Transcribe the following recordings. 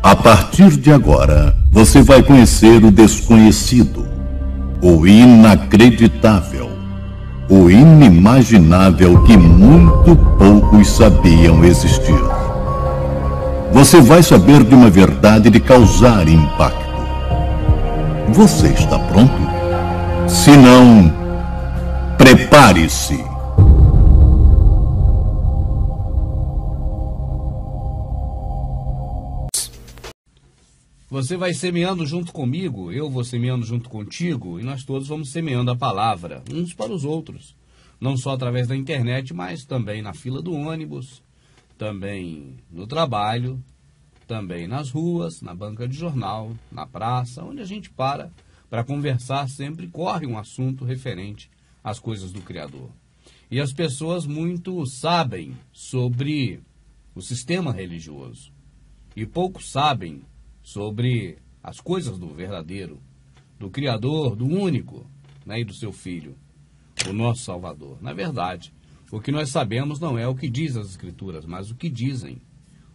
A partir de agora, você vai conhecer o desconhecido, o inacreditável, o inimaginável que muito poucos sabiam existir. Você vai saber de uma verdade de causar impacto. Você está pronto? Se não, prepare-se. Você vai semeando junto comigo, eu vou semeando junto contigo, e nós todos vamos semeando a palavra, uns para os outros. Não só através da internet, mas também na fila do ônibus, também no trabalho, também nas ruas, na banca de jornal, na praça, onde a gente para conversar, sempre corre um assunto referente às coisas do Criador. E as pessoas muito sabem sobre o sistema religioso, e poucos sabem sobre as coisas do verdadeiro, do Criador, do único, né, e do seu Filho, o nosso Salvador. Na verdade, o que nós sabemos não é o que diz as Escrituras, mas o que dizem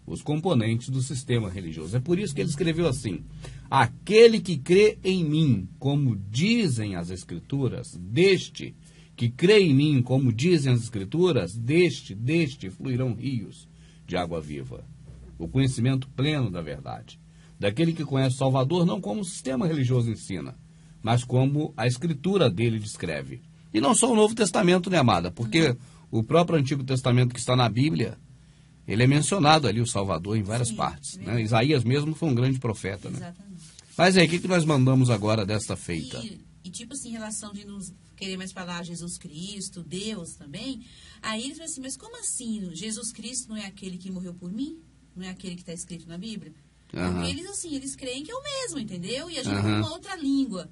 os componentes do sistema religioso. É por isso que ele escreveu assim: aquele que crê em mim, como dizem as Escrituras, deste que crê em mim, como dizem as Escrituras, deste fluirão rios de água viva. O conhecimento pleno da verdade. Daquele que conhece o Salvador não como o sistema religioso ensina, mas como a Escritura dele descreve. E não só o Novo Testamento, né, amada? Porque o próprio Antigo Testamento que está na Bíblia, ele é mencionado ali, o Salvador, em várias partes. Né? Isaías mesmo foi um grande profeta. Né? Exatamente. Mas aí, o que nós mandamos agora desta feita? E tipo assim, em relação de nos querer mais falar Jesus Cristo, Deus também, aí eles falam assim, mas como assim? Jesus Cristo não é aquele que morreu por mim? Não é aquele que está escrito na Bíblia? Porque eles, assim, eles creem que é o mesmo, entendeu? E a gente tem uma outra língua.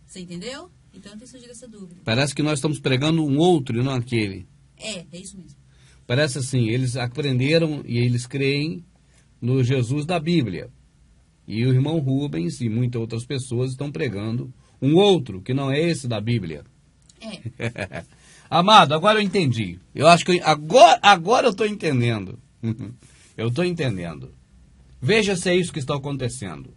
Você entendeu? Então tem surgido essa dúvida. Parece que nós estamos pregando um outro e não aquele. É isso mesmo. Parece assim, eles aprenderam e eles creem no Jesus da Bíblia. E o irmão Rubens e muitas outras pessoas estão pregando um outro, que não é esse da Bíblia. Amado, agora eu entendi. Eu acho que agora eu estou entendendo. Eu estou entendendo. Veja se é isso que está acontecendo.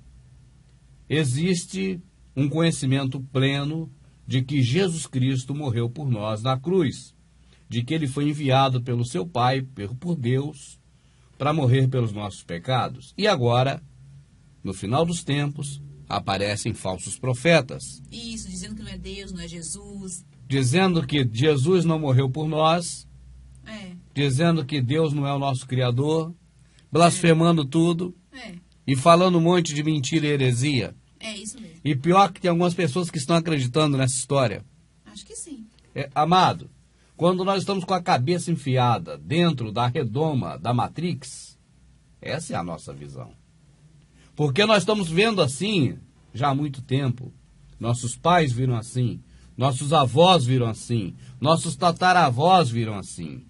Existe um conhecimento pleno de que Jesus Cristo morreu por nós na cruz, de que ele foi enviado pelo seu Pai, por Deus, para morrer pelos nossos pecados. E agora, no final dos tempos, aparecem falsos profetas. Isso, dizendo que não é Deus, não é Jesus. Dizendo que Jesus não morreu por nós. Dizendo que Deus não é o nosso Criador. Blasfemando tudo. E falando um monte de mentira e heresia. É isso mesmo. E pior que tem algumas pessoas que estão acreditando nessa história. Acho que sim. Amado, quando nós estamos com a cabeça enfiada dentro da redoma da Matrix, essa é a nossa visão. Porque nós estamos vendo assim já há muito tempo. Nossos pais viram assim, nossos avós viram assim, nossos tataravós viram assim.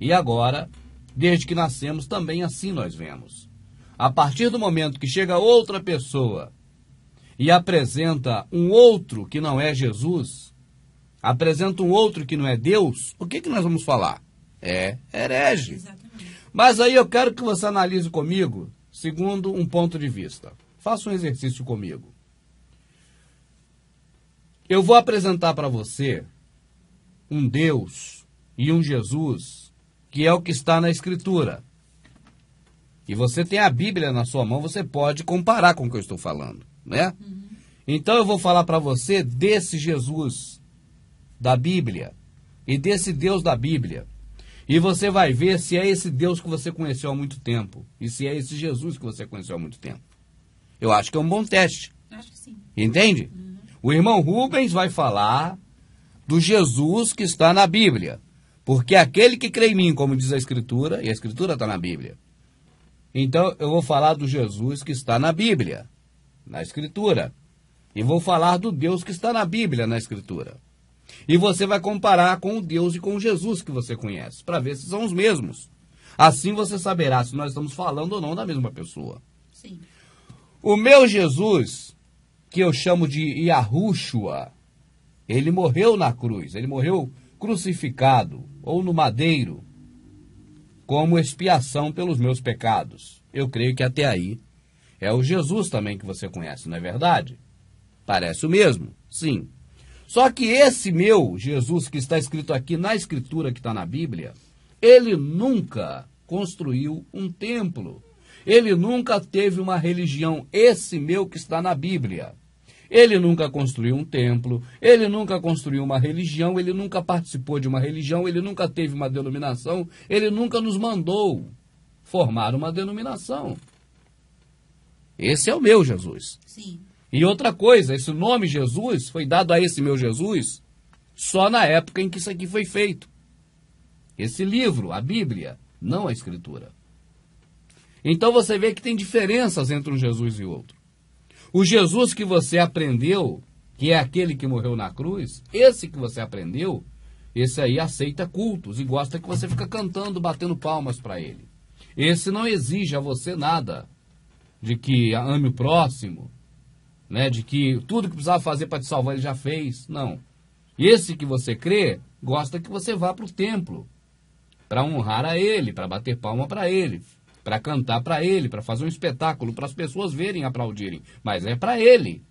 E agora, desde que nascemos, também assim nós vemos. A partir do momento que chega outra pessoa e apresenta um outro que não é Jesus, apresenta um outro que não é Deus, o que nós vamos falar? É herege. Exatamente. Mas aí eu quero que você analise comigo, segundo um ponto de vista. Faça um exercício comigo. Eu vou apresentar para você um Deus e um Jesus que é o que está na Escritura. E você tem a Bíblia na sua mão, você pode comparar com o que eu estou falando, né? Então eu vou falar para você desse Jesus da Bíblia e desse Deus da Bíblia. E você vai ver se é esse Deus que você conheceu há muito tempo e se é esse Jesus que você conheceu há muito tempo. Eu acho que é um bom teste. Acho que sim. Entende? O irmão Rubens vai falar do Jesus que está na Bíblia. Porque aquele que crê em mim, como diz a Escritura, e a Escritura está na Bíblia. Então eu vou falar do Jesus que está na Bíblia, na Escritura. E vou falar do Deus que está na Bíblia, na Escritura. E você vai comparar com o Deus e com o Jesus que você conhece, para ver se são os mesmos. Assim você saberá se nós estamos falando ou não da mesma pessoa. Sim. O meu Jesus, que eu chamo de Yahushua, ele morreu na cruz, ele morreu crucificado ou no madeiro, como expiação pelos meus pecados. Eu creio que até aí É o Jesus também que você conhece, não é verdade? Parece o mesmo, sim. Só que esse meu Jesus que está escrito aqui na escritura que está na Bíblia, ele nunca construiu um templo. Ele nunca teve uma religião, esse meu que está na Bíblia. Ele nunca construiu um templo, ele nunca construiu uma religião, ele nunca participou de uma religião, ele nunca teve uma denominação, ele nunca nos mandou formar uma denominação. Esse é o meu Jesus. Sim. E outra coisa, esse nome Jesus foi dado a esse meu Jesus só na época em que isso aqui foi feito. Esse livro, a Bíblia, não a Escritura. Então você vê que tem diferenças entre um Jesus e outro. O Jesus que você aprendeu, que é aquele que morreu na cruz, esse que você aprendeu, esse aí aceita cultos e gosta que você fica cantando, batendo palmas para ele. Esse não exige a você nada de que ame o próximo, né, de que tudo que precisava fazer para te salvar ele já fez. Não. Esse que você crê, gosta que você vá para o templo, para honrar a ele, para bater palma para ele, para cantar para ele, para fazer um espetáculo, para as pessoas verem e aplaudirem. Mas é para ele.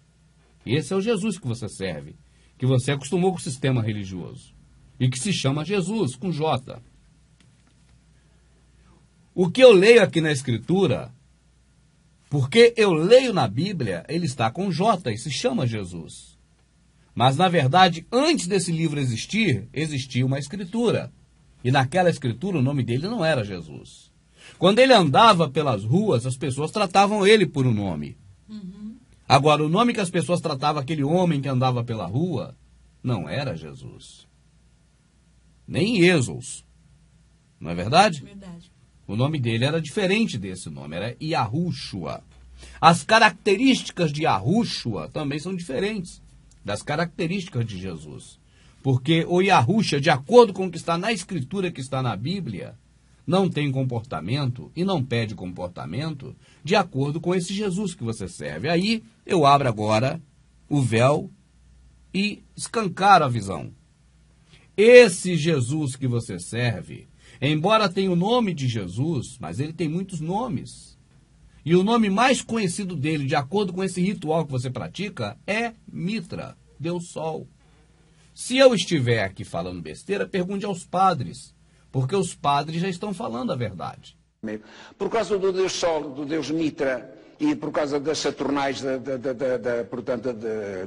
Esse é o Jesus que você serve, que você acostumou com o sistema religioso. E que se chama Jesus, com J. O que eu leio aqui na Escritura, porque eu leio na Bíblia, ele está com J e se chama Jesus. Mas, na verdade, antes desse livro existir, existia uma Escritura. E naquela Escritura o nome dele não era Jesus. Quando ele andava pelas ruas, as pessoas tratavam ele por um nome. Uhum. Agora, o nome que as pessoas tratavam aquele homem que andava pela rua não era Jesus. Nem Jesus. Não é verdade? Verdade. O nome dele era diferente desse nome, era Yahushua. As características de Yahushua também são diferentes das características de Jesus. Porque o Yahushua, de acordo com o que está na Escritura, que está na Bíblia, não tem comportamento e não pede comportamento de acordo com esse Jesus que você serve. Aí eu abro agora o véu e escancaro a visão. Esse Jesus que você serve, embora tenha o nome de Jesus, mas ele tem muitos nomes. E o nome mais conhecido dele, de acordo com esse ritual que você pratica, é Mitra, Deus Sol. Se eu estiver aqui falando besteira, pergunte aos padres, porque os padres já estão falando a verdade. Por causa do Deus Sol, do Deus Mitra, e por causa das Saturnais portanto,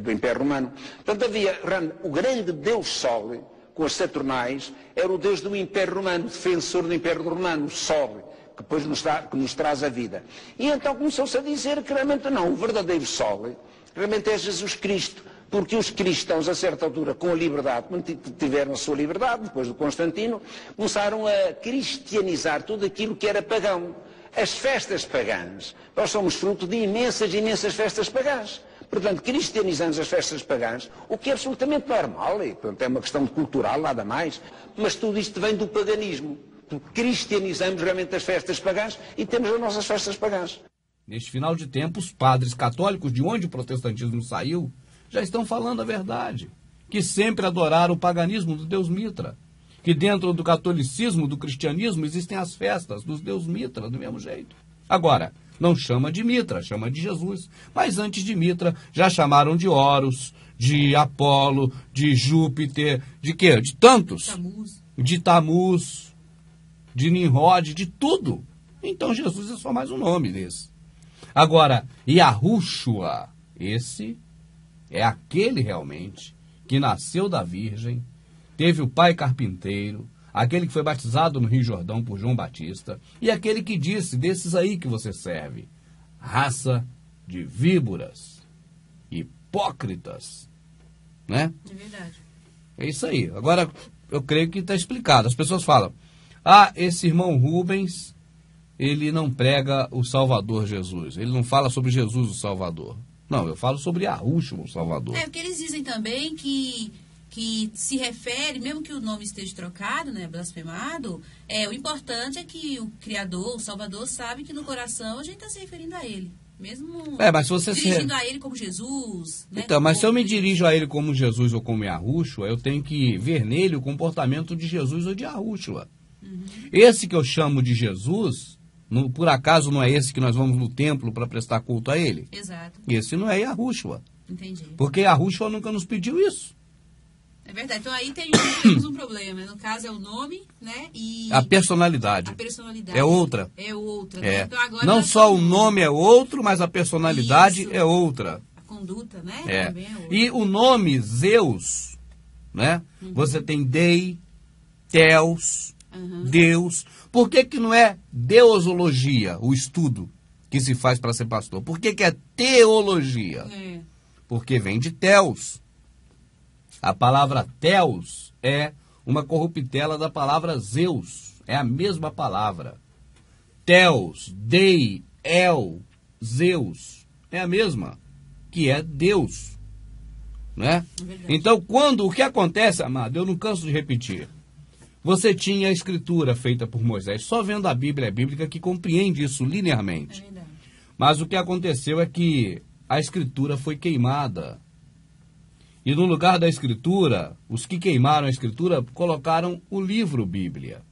do Império Romano. Portanto, havia o grande Deus Sol, com as Saturnais, era o Deus do Império Romano, defensor do Império Romano, o Sol, que depois nos traz a vida. E então começou-se a dizer que realmente não, o verdadeiro Sol realmente é Jesus Cristo, porque os cristãos, a certa altura, com a liberdade, quando tiveram a sua liberdade, depois do Constantino, começaram a cristianizar tudo aquilo que era pagão. As festas pagãs, nós somos fruto de imensas festas pagãs. Portanto, cristianizamos as festas pagãs, o que é absolutamente normal, e portanto, é uma questão cultural, nada mais, mas tudo isto vem do paganismo. Cristianizamos realmente as festas pagãs e temos as nossas festas pagãs. Neste final de tempo, os padres católicos, de onde o protestantismo saiu, já estão falando a verdade, que sempre adoraram o paganismo do Deus Mitra, que dentro do catolicismo, do cristianismo, existem as festas dos Deus Mitra, do mesmo jeito. Agora, não chama de Mitra, chama de Jesus, mas antes de Mitra, já chamaram de Horus, de Apolo, de Júpiter, de quê? De tantos. Tamuz. De Tamuz, de Nimrod, de tudo. Então Jesus é só mais um nome desse. Agora, Yahushua, esse é aquele realmente que nasceu da Virgem, teve o pai carpinteiro, aquele que foi batizado no Rio Jordão por João Batista, e aquele que disse, desses aí que você serve, raça de víboras, hipócritas, né? É verdade. É isso aí. Agora, eu creio que está explicado. As pessoas falam, esse irmão Rubens, ele não prega o Salvador Jesus, ele não fala sobre Jesus o Salvador. Não, eu falo sobre Yahushua, o Salvador. É, porque eles dizem também que se refere, mesmo que o nome esteja trocado, né, blasfemado, o importante é que o Criador, o Salvador, sabe que no coração a gente está se referindo a ele. Mesmo mas se você dirigindo a ele como Jesus. Né, então, mas se eu me Jesus. dirijo a ele como Jesus ou como Yahushua, eu tenho que ver nele o comportamento de Jesus ou de Yahushua. Esse que eu chamo de Jesus, Por acaso não é esse que nós vamos no templo para prestar culto a ele? Exato. Esse não é Yahushua. Entendi. Porque Yahushua nunca nos pediu isso. É verdade. Então aí temos um problema. No caso é o nome, né? E a personalidade. A personalidade. É outra. É outra. É. Né? Então, agora não só o nome é outro, mas a personalidade isso. É outra. A conduta, né? É. Também é outra. E o nome Zeus, né? Você tem Dei, Theos, Deus. Por que que não é deosologia, o estudo que se faz para ser pastor? Por que que é teologia? É. Porque vem de Theos. A palavra Theos é uma corruptela da palavra Zeus. É a mesma palavra. Theos, Dei, El, Zeus. É a mesma, que é Deus. Né? É então, o que acontece, amado, eu não canso de repetir. Você tinha a escritura feita por Moisés. Só vendo a Bíblia bíblica que compreende isso linearmente. É verdade. Mas o que aconteceu é que a escritura foi queimada. E no lugar da escritura, os que queimaram a escritura colocaram o livro Bíblia.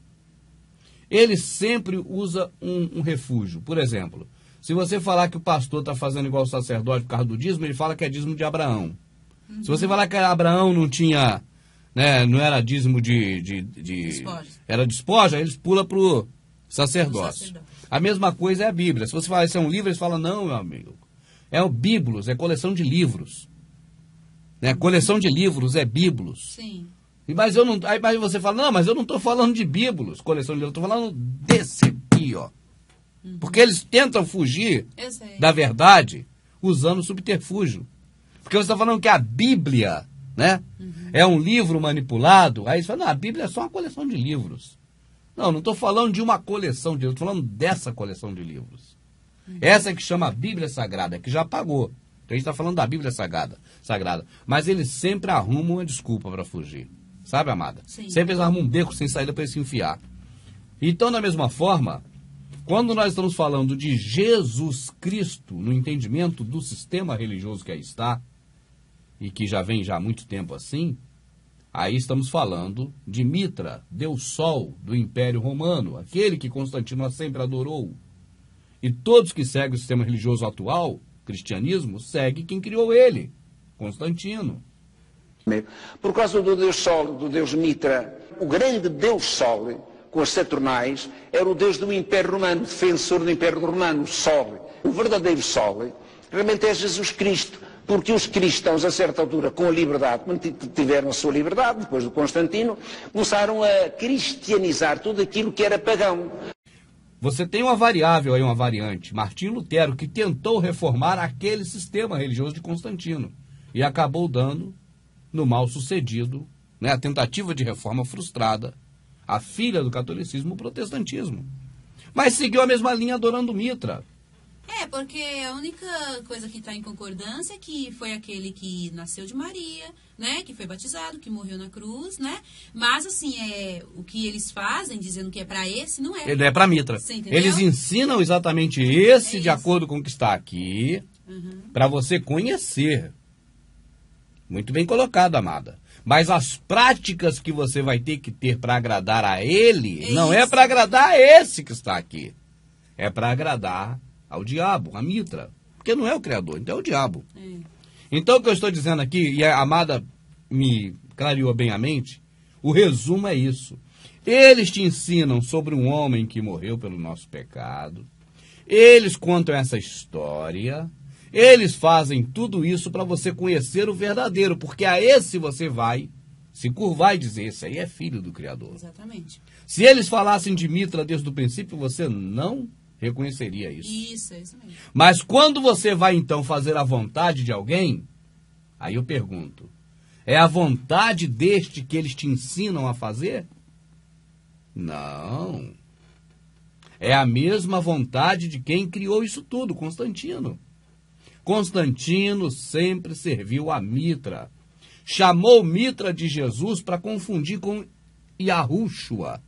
Ele sempre usa um refúgio. Por exemplo, se você falar que o pastor está fazendo igual o sacerdote por causa do dízimo, ele fala que é dízimo de Abraão. Se você falar que Abraão não tinha, né, não era dízimo era despoja, eles pulam para o sacerdócio. A mesma coisa é a Bíblia. Se você falar isso é um livro, eles falam, não, meu amigo. É o Bíblos, é coleção de livros. Né? Coleção de livros é Bíblos. Sim. Mas aí você fala, não, mas eu não estou falando de Bíblos, coleção de livros, estou falando desse aqui, ó. Porque eles tentam fugir da verdade usando subterfúgio. Porque você está falando que a Bíblia, né, é um livro manipulado, aí você fala, não, a Bíblia é só uma coleção de livros. Não estou falando de uma coleção de livros, estou falando dessa coleção de livros. Essa que chama Bíblia Sagrada, que já pagou. Então a gente está falando da Bíblia Sagrada. Mas eles sempre arrumam uma desculpa para fugir. Sabe, amada? Sim. Sempre eles arrumam um beco sem saída para eles se enfiar. Então, da mesma forma, quando nós estamos falando de Jesus Cristo, no entendimento do sistema religioso que aí está, e que já vem já há muito tempo assim, aí estamos falando de Mitra, Deus Sol do Império Romano, aquele que Constantino sempre adorou. E todos que seguem o sistema religioso atual, cristianismo, segue quem criou ele, Constantino. Por causa do Deus Sol, do Deus Mitra, o grande Deus Sol, com as Saturnais, era o Deus do Império Romano, defensor do Império Romano, Sol. O verdadeiro Sol realmente é Jesus Cristo, porque os cristãos, a certa altura, com a liberdade, quando tiveram a sua liberdade, depois do Constantino, começaram a cristianizar tudo aquilo que era pagão. Você tem uma variável aí, uma variante, Martinho Lutero, que tentou reformar aquele sistema religioso de Constantino e acabou dando no mal sucedido, né, a tentativa de reforma frustrada, a filha do catolicismo, o protestantismo. Mas seguiu a mesma linha adorando Mitra. Porque a única coisa que está em concordância é que foi aquele que nasceu de Maria, né? Que foi batizado, que morreu na cruz, né? Mas, assim, o que eles fazem, dizendo que é para esse, não é. Ele é para Mitra. Eles ensinam exatamente esse de acordo com o que está aqui, para você conhecer. Muito bem colocado, amada. Mas as práticas que você vai ter que ter para agradar a ele, não é para agradar a esse que está aqui. É para agradar ao diabo, a Mitra. Porque não é o Criador, então é o diabo. Então o que eu estou dizendo aqui, e a amada me clareou bem a mente, o resumo é isso. Eles te ensinam sobre um homem que morreu pelo nosso pecado. Eles contam essa história. Eles fazem tudo isso para você conhecer o verdadeiro, porque a esse você vai se curvar e dizer, esse aí é filho do Criador. Exatamente. Se eles falassem de Mitra desde o princípio, você não reconheceria isso. Isso, é isso mesmo. Mas quando você vai então fazer a vontade de alguém, aí eu pergunto, é a vontade deste que eles te ensinam a fazer? Não. É a mesma vontade de quem criou isso tudo, Constantino. Constantino sempre serviu a Mitra. Chamou Mitra de Jesus para confundir com Yahushua.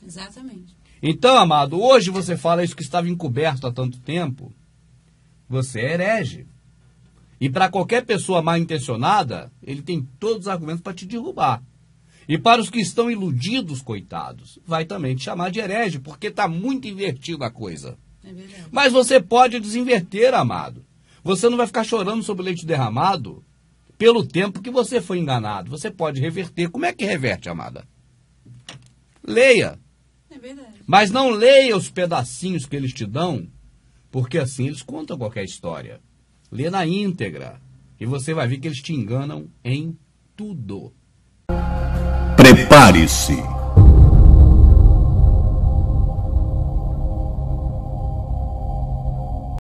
Exatamente. Então, amado, hoje você fala isso que estava encoberto há tanto tempo, você é herege. E para qualquer pessoa mal intencionada, ele tem todos os argumentos para te derrubar. E para os que estão iludidos, coitados, vai também te chamar de herege, porque está muito invertida a coisa. É verdade. Mas você pode desinverter, amado. Você não vai ficar chorando sobre leite derramado pelo tempo que você foi enganado. Você pode reverter. Como é que reverte, amada? Leia. É verdade. Mas não leia os pedacinhos que eles te dão, porque assim eles contam qualquer história. Lê na íntegra. E você vai ver que eles te enganam em tudo. Prepare-se.